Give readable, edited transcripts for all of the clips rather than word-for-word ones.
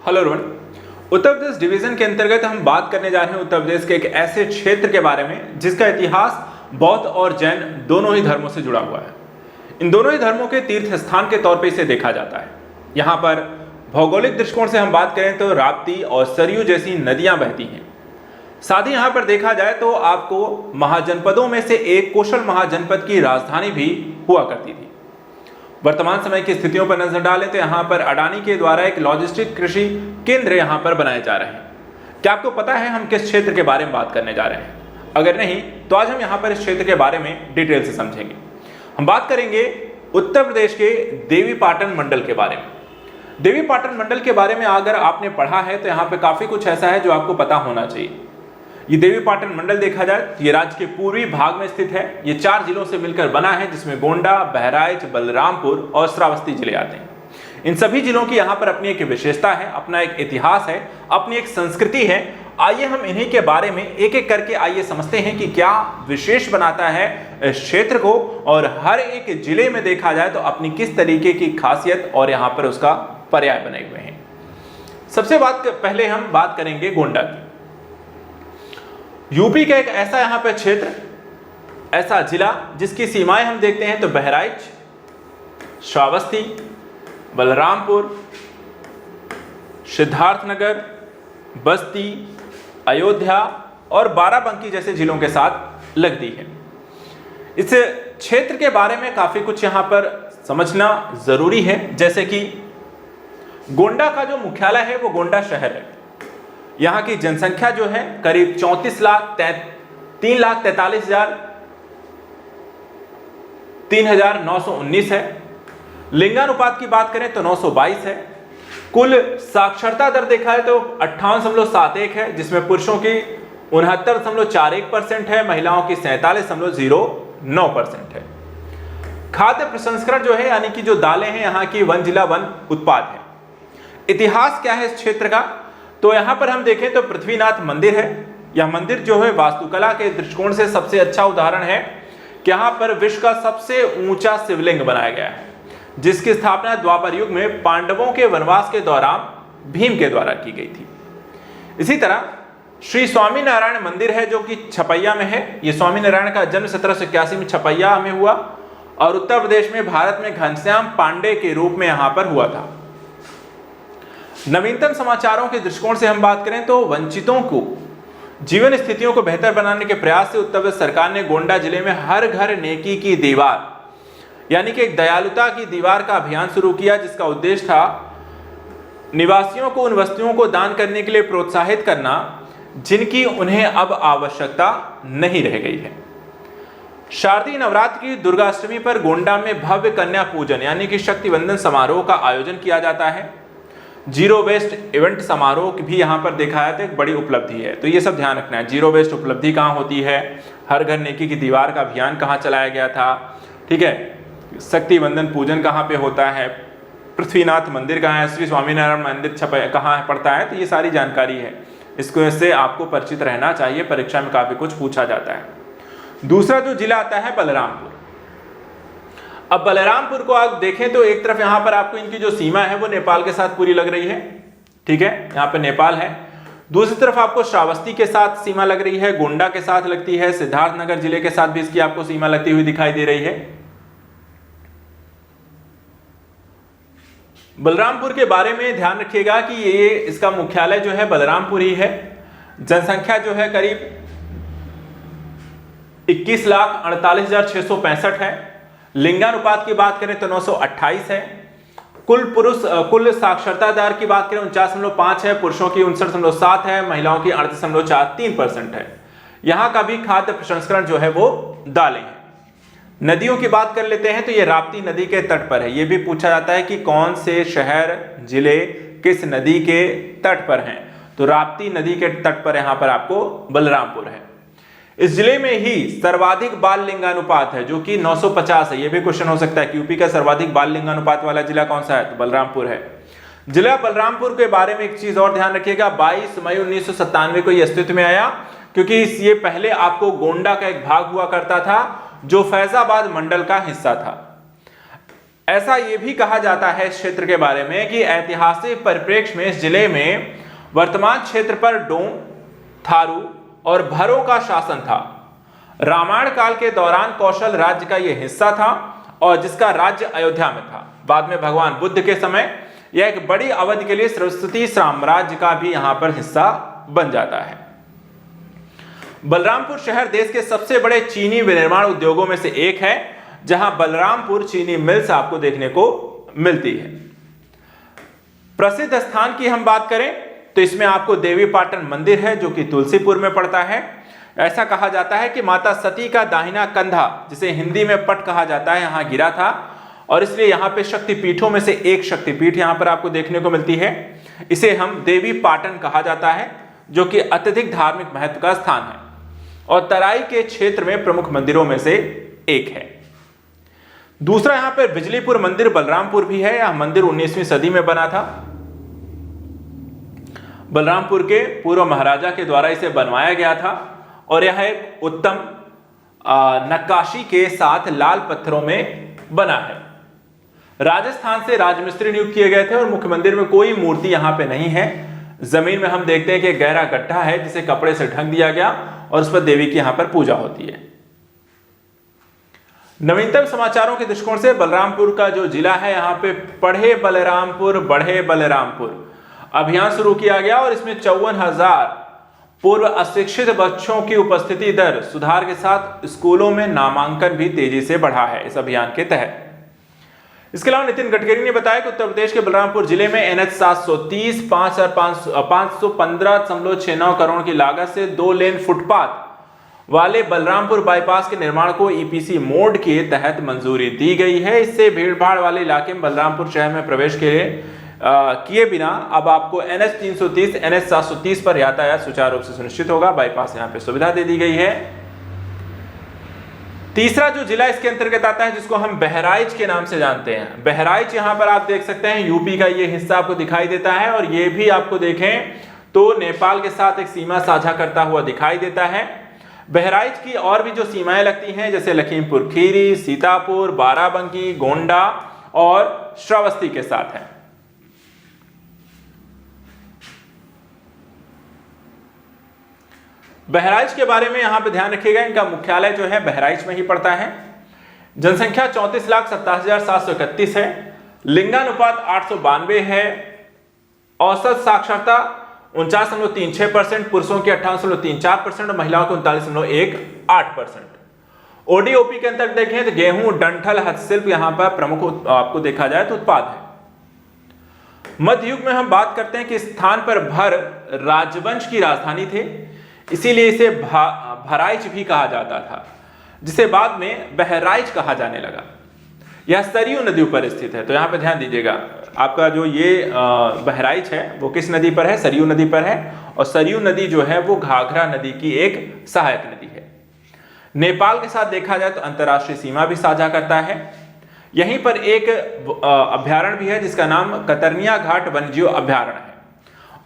Hello everyone. Uttar Pradesh division के अंतर्गत हम बात करने जा रहे हैं उत्तर प्रदेश के एक ऐसे क्षेत्र के बारे में जिसका इतिहास बौद्ध और जैन दोनों ही धर्मों से जुड़ा हुआ है। इन दोनों ही धर्मों के तीर्थ स्थान के तौर पर इसे देखा जाता है। यहाँ पर भौगोलिक दृष्टिकोण से हम बात करें तो राप्ती और सरयू जैसी नदियां बहती हैं। साथ ही यहाँ पर देखा जाए तो आपको महाजनपदों में से एक कोशल महाजनपद की राजधानी भी हुआ करती थी। वर्तमान समय की स्थितियों पर नजर डालें तो यहाँ पर अडानी के द्वारा एक लॉजिस्टिक कृषि केंद्र यहाँ पर बनाए जा रहे हैं। क्या आपको पता है हम किस क्षेत्र के बारे में बात करने जा रहे हैं? अगर नहीं तो आज हम यहाँ पर इस क्षेत्र के बारे में डिटेल से समझेंगे। हम बात करेंगे उत्तर प्रदेश के देवीपाटन मंडल के बारे में। देवीपाटन मंडल के बारे में अगर आपने पढ़ा है तो यहाँ पे काफी कुछ ऐसा है जो आपको पता होना चाहिए। ये देवीपाटन मंडल देखा जाए तो ये राज्य के पूर्वी भाग में स्थित है। ये 4 जिलों से मिलकर बना है जिसमें गोंडा, बहराइच, बलरामपुर और श्रावस्ती जिले आते हैं। इन सभी जिलों की यहाँ पर अपनी एक विशेषता है, अपना एक इतिहास है, अपनी एक संस्कृति है। आइए हम इन्हीं के बारे में एक एक करके आइए समझते हैं कि क्या विशेष बनाता है इस क्षेत्र को, और हर एक जिले में देखा जाए तो अपनी किस तरीके की खासियत और यहाँ पर उसका पर्याय बने हुए हैं। सबसे पहले हम बात करेंगे गोंडा की। यूपी का एक ऐसा यहाँ पे क्षेत्र, ऐसा जिला जिसकी सीमाएं हम देखते हैं तो बहराइच, श्रावस्ती, बलरामपुर, सिद्धार्थनगर, बस्ती, अयोध्या और बाराबंकी जैसे जिलों के साथ लगती है। इस क्षेत्र के बारे में काफी कुछ यहाँ पर समझना जरूरी है, जैसे कि गोंडा का जो मुख्यालय है वो गोंडा शहर है। यहाँ की जनसंख्या जो है करीब 3,919 है। लिंगानुपात की बात करें तो 922 है। कुल साक्षरता दर देखा है तो 58.71 है, जिसमें पुरुषों की 69.41% है, महिलाओं की 47.09% है। खाद्य प्रसंस्करण जो है यानी कि जो दालें हैं यहाँ की वन जिला वन उत्पाद है। इतिहास क्या है इस क्षेत्र का, तो यहां पर हम देखें तो पृथ्वीनाथ मंदिर है। यह मंदिर जो है वास्तुकला के दृष्टिकोण से सबसे अच्छा उदाहरण है कि यहां पर विश्व का सबसे ऊंचा शिवलिंग बनाया गया है, जिसकी स्थापना द्वापर युग में पांडवों के वनवास के दौरान भीम के द्वारा की गई थी। इसी तरह श्री स्वामीनारायण मंदिर है जो कि छपैया में है। यह स्वामीनारायण का जन्म 1781 में छपैया में हुआ और उत्तर प्रदेश में भारत में घनश्याम पांडे के रूप में यहां पर हुआ था। नवीनतम समाचारों के दृष्टिकोण से हम बात करें तो वंचितों को जीवन स्थितियों को बेहतर बनाने के प्रयास से उत्तर प्रदेश सरकार ने गोंडा जिले में हर घर नेकी की दीवार यानी कि एक दयालुता की दीवार का अभियान शुरू किया, जिसका उद्देश्य था निवासियों को उन वस्तुओं को दान करने के लिए प्रोत्साहित करना जिनकी उन्हें अब आवश्यकता नहीं रह गई है। शारदीय नवरात्र की दुर्गाष्टमी पर गोंडा में भव्य कन्या पूजन यानी कि शक्ति वंदन समारोह का आयोजन किया जाता है। जीरो वेस्ट इवेंट समारोह भी यहाँ पर देखा जाता है, एक बड़ी उपलब्धि है। तो ये सब ध्यान रखना है। जीरो वेस्ट उपलब्धि कहाँ होती है, हर घर नेकी की दीवार का अभियान कहाँ चलाया गया था, ठीक है, शक्ति वंदन पूजन कहाँ पे होता है, पृथ्वीनाथ मंदिर कहाँ है, श्री स्वामीनारायण मंदिर कहाँ पड़ता है, तो ये सारी जानकारी है। इसको इससे आपको परिचित रहना चाहिए, परीक्षा में काफी कुछ पूछा जाता है। दूसरा जो जिला आता है बलरामपुर। अब बलरामपुर को आप देखें तो एक तरफ यहां पर आपको इनकी जो सीमा है वो नेपाल के साथ पूरी लग रही है, ठीक है, यहां पर नेपाल है। दूसरी तरफ आपको श्रावस्ती के साथ सीमा लग रही है, गोंडा के साथ लगती है, सिद्धार्थनगर जिले के साथ भी इसकी आपको सीमा लगती हुई दिखाई दे रही है। बलरामपुर के बारे में ध्यान रखिएगा कि ये इसका मुख्यालय जो है बलरामपुर ही है। जनसंख्या जो है करीब 21,48,665 है। लिंगानुपात की बात करें तो 928 है। कुल साक्षरता दर की बात करें 49.5 है, पुरुषों की 59.7 है, महिलाओं की 38.43% है। यहाँ का भी खाद्य प्रसंस्करण जो है वो दालें हैं। नदियों की बात कर लेते हैं तो ये राप्ती नदी के तट पर है। ये भी पूछा जाता है कि कौन से शहर जिले किस नदी के तट पर हैं, तो राप्ती नदी के तट पर यहाँ पर आपको बलरामपुर है। इस जिले में ही सर्वाधिक बाल लिंगानुपात है जो कि 950 है। यह भी क्वेश्चन हो सकता है कि यूपी का सर्वाधिक बाल लिंगानुपात वाला जिला कौन सा है, तो बलरामपुर है। जिला बलरामपुर के बारे में एक चीज और ध्यान रखिएगा, 22 मई 1997 को यह अस्तित्व में आया, क्योंकि ये पहले आपको गोंडा का एक भाग हुआ करता था जो फैजाबाद मंडल का हिस्सा था। ऐसा ये भी कहा जाता है इस क्षेत्र के बारे में कि ऐतिहासिक परिप्रेक्ष्य में इस जिले में वर्तमान क्षेत्र पर डोम, थारू और भरों का शासन था। रामायण काल के दौरान कौशल राज्य का यह हिस्सा था और जिसका राज्य अयोध्या में था। बाद में भगवान बुद्ध के समय यह एक बड़ी अवधि के लिए सरस्वती साम्राज्य का भी यहां पर हिस्सा बन जाता है। बलरामपुर शहर देश के सबसे बड़े चीनी विनिर्माण उद्योगों में से एक है, जहां बलरामपुर चीनी मिल्स आपको देखने को मिलती है। प्रसिद्ध स्थान की हम बात करें तो इसमें आपको देवी पाटन मंदिर है जो कि तुलसीपुर में पड़ता है। ऐसा कहा जाता है कि माता सती का दाहिना कंधा, जिसे हिंदी में पट कहा जाता है, यहां गिरा था और इसलिए यहां पे शक्तिपीठों में से एक शक्तिपीठ यहां पर आपको देखने को मिलती है। इसे हम देवी पाटन कहा जाता है जो कि अत्यधिक धार्मिक महत्व का स्थान है और तराई के क्षेत्र में प्रमुख मंदिरों में से एक है। दूसरा यहां पर बिजलीपुर मंदिर बलरामपुर भी है। यह मंदिर 19वीं सदी में बना था। बलरामपुर के पूर्व महाराजा के द्वारा इसे बनवाया गया था और यह एक उत्तम नक्काशी के साथ लाल पत्थरों में बना है। राजस्थान से राजमिस्त्री नियुक्त किए गए थे और मुख्य मंदिर में कोई मूर्ति यहां पे नहीं है। जमीन में हम देखते हैं कि गहरा गड्ढा है जिसे कपड़े से ढक दिया गया और उस पर देवी की यहां पर पूजा होती है। नवीनतम समाचारों के दृष्टिकोण से बलरामपुर का जो जिला है, यहां पे पढ़े बलरामपुर बढ़े बलरामपुर अभियान शुरू किया गया और इसमें 54,000 पूर्व अशिक्षित बच्चों की उपस्थिति दर सुधार के साथ स्कूलों में नामांकन भी तेजी से बढ़ा है इस अभियान के तहत। इसके अलावा नितिन गडकरी ने बताया कि उत्तर प्रदेश के बलरामपुर जिले में NH 730 5,515.69 करोड़ की लागत से 2 लेन फुटपाथ वाले बलरामपुर बाईपास के निर्माण को EPC मोड के तहत मंजूरी दी गई है। इससे भीड़भाड़ वाले इलाके में बलरामपुर शहर में प्रवेश के किए बिना अब आपको NH 330 NH 730 पर यातायात सुचारू रूप से सुनिश्चित होगा। बाईपास यहाँ पे सुविधा दे दी गई है। तीसरा जो जिला इसके अंतर्गत आता है जिसको हम बहराइच के नाम से जानते हैं, बहराइच यहाँ पर आप देख सकते हैं यूपी का ये हिस्सा आपको दिखाई देता है और ये भी आपको देखें तो नेपाल के साथ एक सीमा साझा करता हुआ दिखाई देता है। बहराइच की और भी जो सीमाएं लगती हैं जैसे लखीमपुर खीरी, सीतापुर, बाराबंकी, गोंडा और श्रावस्ती के साथ है। बहराइच के बारे में यहां पे ध्यान रखिएगा, इनका मुख्यालय जो है बहराइच में ही पड़ता है। जनसंख्या 34,27,731 है। लिंगानुपात 892 है। औसत साक्षरता 49.36%, पुरुषों की 58.34% और महिलाओं की 39.18%। ODOP के अंतर्गत देखें तो गेहूं, डंठल, हस्तशिल्प यहां पर प्रमुख आपको देखा जाए तो उत्पाद है। मध्य युग में हम बात करते हैं कि स्थान पर भर राजवंश की राजधानी थे, इसीलिए इसे भराइच भी कहा जाता था, जिसे बाद में बहराइच कहा जाने लगा। यह सरयू नदी पर स्थित है, तो यहां पे ध्यान दीजिएगा। आपका जो ये बहराइच है वो किस नदी पर है? सरयू नदी पर है और सरयू नदी जो है वो घाघरा नदी की एक सहायक नदी है। नेपाल के साथ देखा जाए तो अंतर्राष्ट्रीय सीमा भी साझा करता है। यहीं पर एक अभ्यारण्य भी है जिसका नाम कतरनिया घाट वन्यजीव अभ्यारण्य है।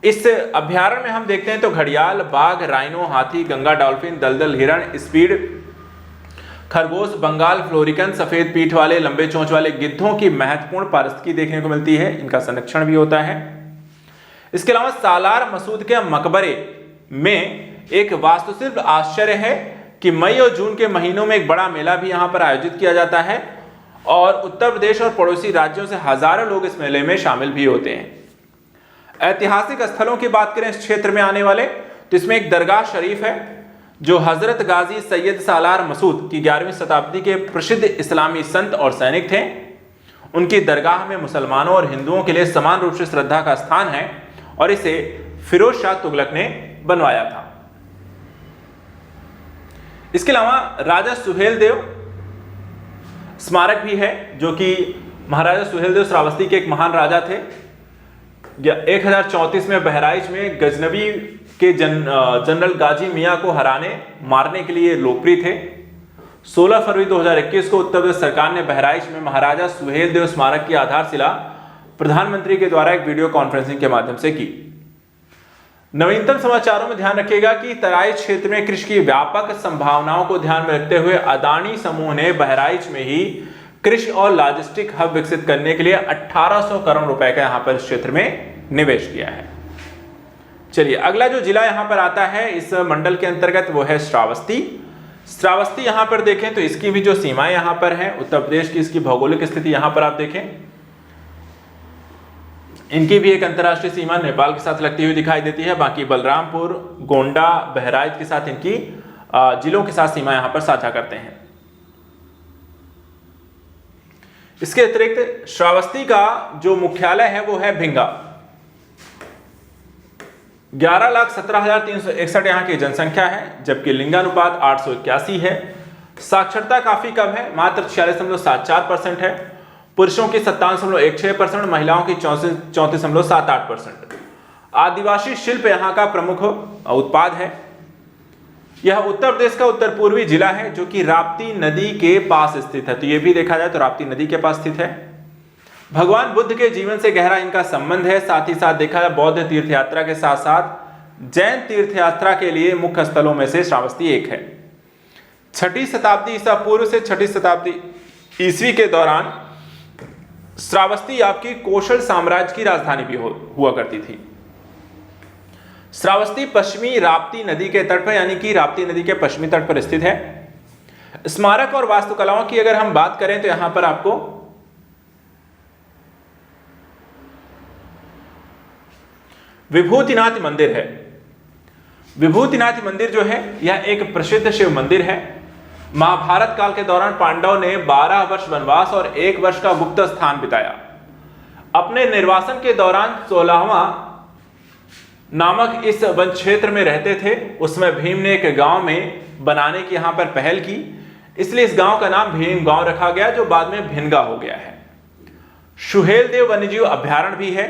इस अभ्यारण्य में हम देखते हैं तो घड़ियाल, बाघ, राइनो, हाथी, गंगा डॉल्फिन, दलदल हिरण, स्पीड खरगोश, बंगाल फ्लोरिकन, सफेद पीठ वाले लंबे चोंच वाले गिद्धों की महत्वपूर्ण पारिस्थितिकी देखने को मिलती है। इनका संरक्षण भी होता है। इसके अलावा सालार मसूद के मकबरे में एक वास्तुशिल्प आश्चर्य है कि मई और जून के महीनों में एक बड़ा मेला भी यहाँ पर आयोजित किया जाता है और उत्तर प्रदेश और पड़ोसी राज्यों से हजारों लोग इस मेले में शामिल भी होते हैं। ऐतिहासिक स्थलों की बात करें इस क्षेत्र में आने वाले तो इसमें एक दरगाह शरीफ है जो हजरत गाजी सैयद सालार मसूद की 11वीं शताब्दी के प्रसिद्ध इस्लामी संत और सैनिक थे। उनकी दरगाह में मुसलमानों और हिंदुओं के लिए समान रूप से श्रद्धा का स्थान है और इसे फिरोज शाह तुगलक ने बनवाया था। इसके अलावा राजा सुहेलदेव स्मारक भी है जो कि महाराजा सुहेलदेव श्रावस्ती के एक महान राजा थे। 1034 में बहराइच में गजनवी के जनरल गाजी मियां को मारने के लिए लोकप्रिय थे। 16 फरवरी 2021 को उत्तर प्रदेश सरकार ने बहराइच में महाराजा सुहेलदेव स्मारक की आधारशिला प्रधानमंत्री के द्वारा एक वीडियो कॉन्फ्रेंसिंग के माध्यम से की। नवीनतम समाचारों में ध्यान रखिएगा कि तराई क्षेत्र में कृषि की व्यापक संभावनाओं को ध्यान में रखते हुए अदानी समूह ने बहराइच में ही कृषि और लॉजिस्टिक हब विकसित करने के लिए 1800 करोड़ रुपए का यहां पर इस क्षेत्र में निवेश किया है। चलिए अगला जो जिला यहां पर आता है इस मंडल के अंतर्गत वो है श्रावस्ती। श्रावस्ती यहां पर देखें तो इसकी भी जो सीमाएं यहां पर है, उत्तर प्रदेश की इसकी भौगोलिक स्थिति यहां पर आप देखें, इनकी भी एक अंतरराष्ट्रीय सीमा नेपाल के साथ लगती हुई दिखाई देती है। बाकी बलरामपुर, गोंडा, बहराइच के साथ इनकी जिलों के साथ सीमा यहां पर साझा करते हैं। इसके अतिरिक्त श्रावस्ती का जो मुख्यालय है वो है भिंगा। 11,17,361 यहाँ की जनसंख्या है, जबकि लिंगानुपात 881 है। साक्षरता काफी कम है, मात्र 46.74% है। पुरुषों की 57.16%, महिलाओं की 34.78%। आदिवासी शिल्प यहाँ का प्रमुख उत्पाद है। यह उत्तर प्रदेश का उत्तर पूर्वी जिला है जो कि राप्ती नदी के पास स्थित है। तो यह भी देखा जाए तो राप्ती नदी के पास स्थित है। भगवान बुद्ध के जीवन से गहरा इनका संबंध है। साथ ही साथ देखा जाए बौद्ध तीर्थ यात्रा के साथ साथ जैन तीर्थ यात्रा के लिए मुख्य स्थलों में से श्रावस्ती एक है। 6वीं शताब्दी ईसा पूर्व से 6वीं शताब्दी ईस्वी के दौरान श्रावस्ती आपकी कोशल साम्राज्य की राजधानी भी हुआ करती थी। श्रावस्ती पश्चिमी राप्ती नदी के तट पर यानी कि राप्ती नदी के पश्चिमी तट पर स्थित है। स्मारक और वास्तुकलाओं की अगर हम बात करें तो यहां पर आपको विभूतिनाथ मंदिर है। विभूतिनाथ मंदिर जो है यह एक प्रसिद्ध शिव मंदिर है। महाभारत काल के दौरान पांडव ने 12 वर्ष वनवास और 1 वर्ष का गुप्त स्थान बिताया। अपने निर्वासन के दौरान 16वां नामक इस वन क्षेत्र में रहते थे। उसमें भीम ने एक गांव में बनाने की यहां पर पहल की, इसलिए इस गांव का नाम भीम गांव रखा गया जो बाद में भिनगा हो गया है। सुहेलदेव वन्यजीव अभ्यारण्य भी है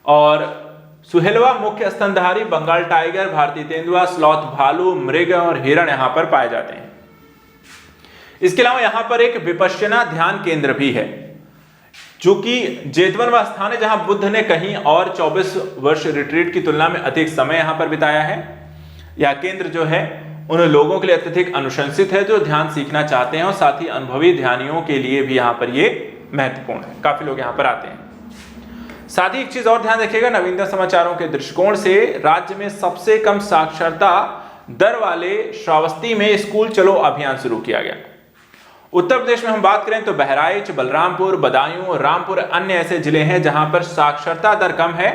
और सुहेलवा मुख्य स्तनधारी बंगाल टाइगर, भारतीय तेंदुआ, स्लॉथ भालू, मृग और हिरण यहां पर पाए जाते हैं। इसके अलावा यहां पर एक विपश्यना ध्यान केंद्र भी है जो कि जेतवन वह स्थान है जहां बुद्ध ने कहीं और 24 वर्ष रिट्रीट की तुलना में अधिक समय यहां पर बिताया है। यह केंद्र जो है उन लोगों के लिए अत्यधिक अनुशंसित है जो ध्यान सीखना चाहते हैं और साथ ही अनुभवी ध्यानियों के लिए भी यहां पर ये महत्वपूर्ण है। काफी लोग यहां पर आते हैं। साथ ही एक चीज और ध्यान रखिएगा, नवीनतम समाचारों के दृष्टिकोण से राज्य में सबसे कम साक्षरता दर वाले श्रावस्ती में स्कूल चलो अभियान शुरू किया गया। उत्तर प्रदेश में हम बात करें तो बहराइच, बलरामपुर, बदायूं, रामपुर अन्य ऐसे जिले हैं जहां पर साक्षरता दर कम है।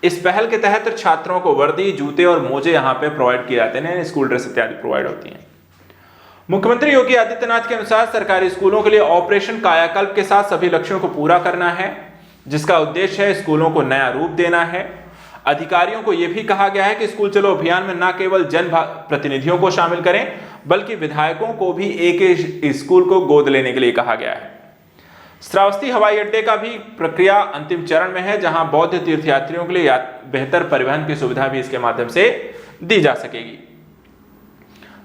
इस पहल के तहत छात्रों को वर्दी, जूते और मोजे यहां पे प्रोवाइड किए जाते हैं, स्कूल ड्रेस इत्यादि प्रोवाइड होती हैं। मुख्यमंत्री योगी आदित्यनाथ के अनुसार सरकारी स्कूलों के लिए ऑपरेशन कायाकल्प के साथ सभी लक्ष्यों को पूरा करना है, जिसका उद्देश्य है स्कूलों को नया रूप देना है। अधिकारियों को यह भी कहा गया है कि स्कूल चलो अभियान में न केवल जन प्रतिनिधियों को शामिल करें बल्कि विधायकों को भी एक स्कूल को गोद लेने के लिए कहा गया है। श्रावस्ती हवाई अड्डे का भी प्रक्रिया अंतिम चरण में है, जहां बौद्ध तीर्थयात्रियों के लिए बेहतर परिवहन की सुविधा भी इसके माध्यम से दी जा सकेगी।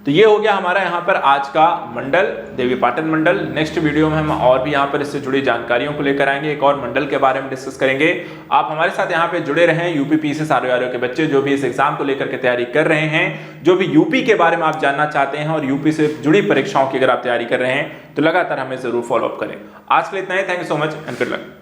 तो ये हो गया हमारा यहाँ पर आज का मंडल, देवीपाटन मंडल। नेक्स्ट वीडियो में हम और भी यहाँ पर इससे जुड़ी जानकारियों को लेकर आएंगे, एक और मंडल के बारे में डिस्कस करेंगे। आप हमारे साथ यहाँ पे जुड़े रहें। यूपी पीसीएस आरओ के बच्चे जो भी इस एग्जाम को लेकर के तैयारी कर रहे हैं, जो भी यूपी के बारे में आप जानना चाहते हैं और यूपी से जुड़ी परीक्षाओं की अगर आप तैयारी कर रहे हैं तो लगातार हमें जरूर फॉलोअप करें। आज के लिए इतना ही। Thank you so much and good luck.